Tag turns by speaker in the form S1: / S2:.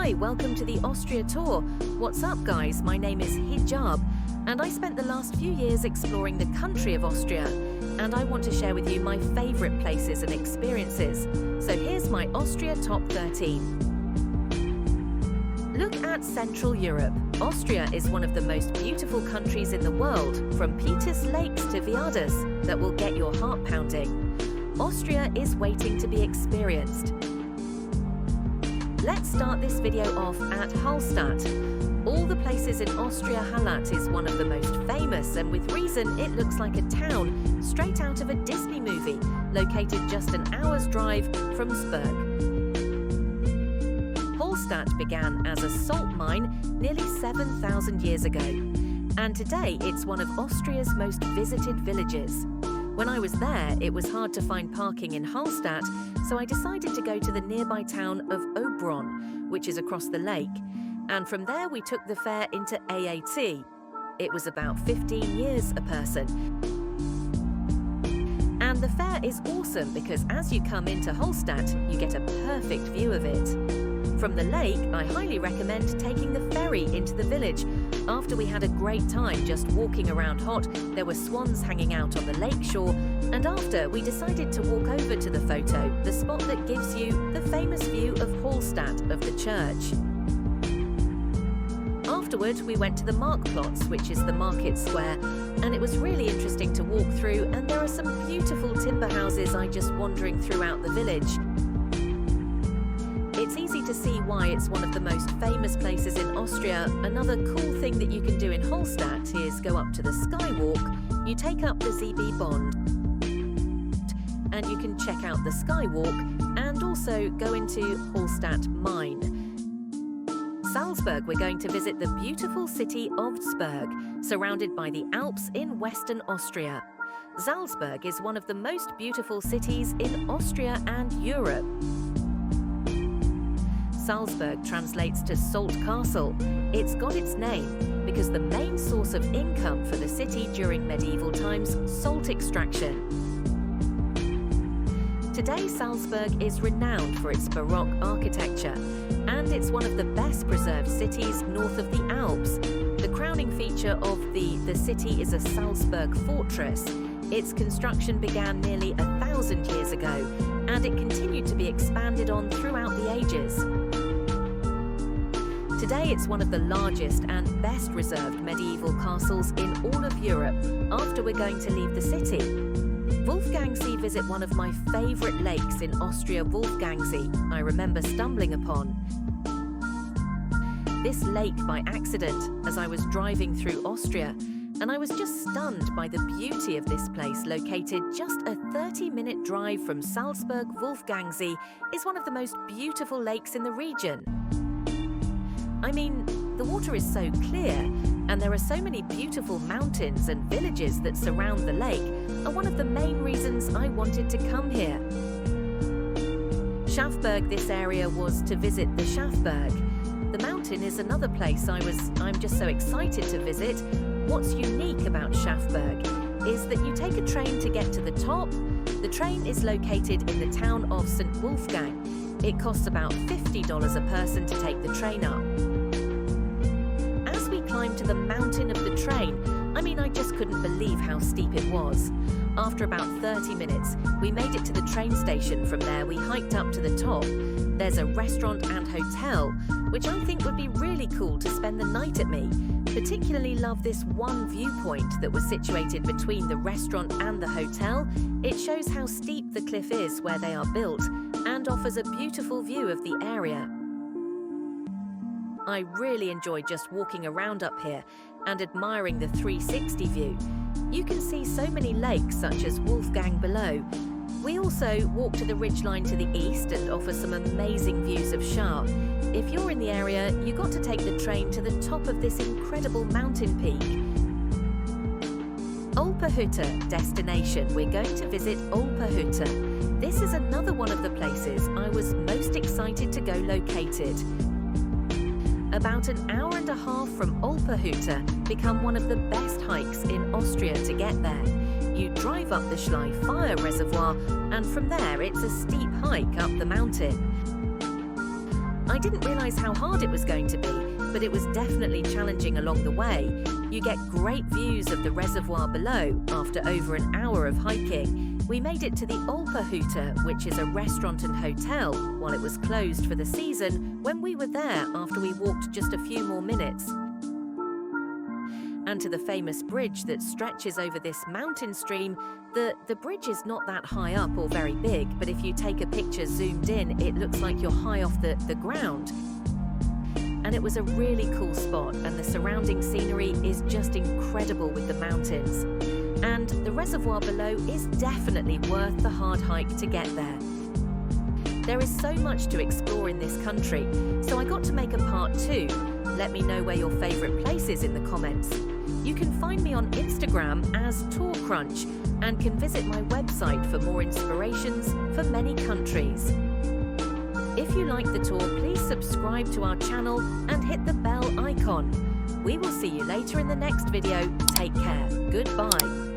S1: Hi, welcome to the Austria tour. What's up guys, my name is Hijab and I spent the last few years exploring the country of Austria and I want to share with you my favourite places and experiences. So here's my Austria Top 13. Look at Central Europe. Austria is one of the most beautiful countries in the world, from Peter's Lakes to Viadas, that will get your heart pounding. Austria is waiting to be experienced. Let's start this video off at Hallstatt. All the places in Austria, Hallstatt is one of the most famous, and with reason it looks like a town straight out of a Disney movie, located just an hour's drive from Salzburg. Hallstatt began as a salt mine nearly 7,000 years ago, and today it's one of Austria's most visited villages. When I was there, it was hard to find parking in Hallstatt, so I decided to go to the nearby town of Oberon, which is across the lake, and from there we took the fare into AAT. It was about 15 years a person. And the fare is awesome because as you come into Hallstatt, you get a perfect view of it. From the lake, I highly recommend taking the ferry into the village. After we had a great time just walking around hot, there were swans hanging out on the lake shore, and after we decided to walk over to the photo, the spot that gives you the famous view of Hallstatt of the church. Afterward, we went to the Marktplatz, which is the market square, and it was really interesting to walk through, and there are some beautiful timber houses just wandering throughout the village. It's easy to see why it's one of the most famous places in Austria. Another cool thing that you can do in Hallstatt is go up to the skywalk. You take up the ZB Bond and you can check out the skywalk and also go into Hallstatt Mine. Salzburg, we're going to visit the beautiful city of Salzburg, surrounded by the Alps in Western Austria. Salzburg is one of the most beautiful cities in Austria and Europe. Salzburg translates to Salt Castle. It's got its name because the main source of income for the city during medieval times, salt extraction. Today, Salzburg is renowned for its Baroque architecture, and it's one of the best preserved cities north of the Alps. The crowning feature of the city is a Salzburg fortress. Its construction began nearly 1,000 years ago, and it continued to be expanded on throughout the ages. Today it's one of the largest and best preserved medieval castles in all of Europe. After we're going to leave the city, Wolfgangsee visit one of my favourite lakes in Austria, Wolfgangsee, I remember stumbling upon this lake by accident as I was driving through Austria, and I was just stunned by the beauty of this place. Located just a 30-minute drive from Salzburg, Wolfgangsee is one of the most beautiful lakes in the region. I mean, the water is so clear, and there are so many beautiful mountains and villages that surround the lake, are one of the main reasons I wanted to come here. Schafberg, this area was to visit the Schafberg. The mountain is another place I'm just so excited to visit. What's unique about Schafberg is that you take a train to get to the top. The train is located in the town of St. Wolfgang. It costs about $50 a person to take the train up. As we climbed to the mountain of the train, I just couldn't believe how steep it was. After about 30 minutes, we made it to the train station. From there, we hiked up to the top. There's a restaurant and hotel, which I think would be really cool to spend the night at me. Particularly love this one viewpoint that was situated between the restaurant and the hotel. It shows how steep the cliff is where they are built and offers a beautiful view of the area. I really enjoyed just walking around up here and admiring the 360 view. You can see so many lakes such as Wolfgang below. We also walk to the ridgeline to the east and offer some amazing views of Schar. If you're in the area, you got to take the train to the top of this incredible mountain peak. Olperhütte destination. We're going to visit Olperhütte. This is another one of the places I was most excited to go located. About an hour and a half from Olperhütte, become one of the best hikes in Austria to get there. You drive up the Schlei fire reservoir, and from there it's a steep hike up the mountain. I didn't realize how hard it was going to be, but it was definitely challenging along the way. You get great views of the reservoir below after over an hour of hiking. We made it to the Olperhütte, which is a restaurant and hotel, while it was closed for the season when we were there after we walked just a few more minutes. And to the famous bridge that stretches over this mountain stream. The bridge is not that high up or very big, but if you take a picture zoomed in, it looks like you're high off the ground. And it was a really cool spot, and the surrounding scenery is just incredible with the mountains. And the reservoir below is definitely worth the hard hike to get there. There is so much to explore in this country, so I got to make a part 2. Let me know where your favourite place is in the comments. You can find me on Instagram as Tour Crunch and can visit my website for more inspirations for many countries. If you like the tour, please subscribe to our channel and hit the bell icon. We will see you later in the next video. Take care. Goodbye.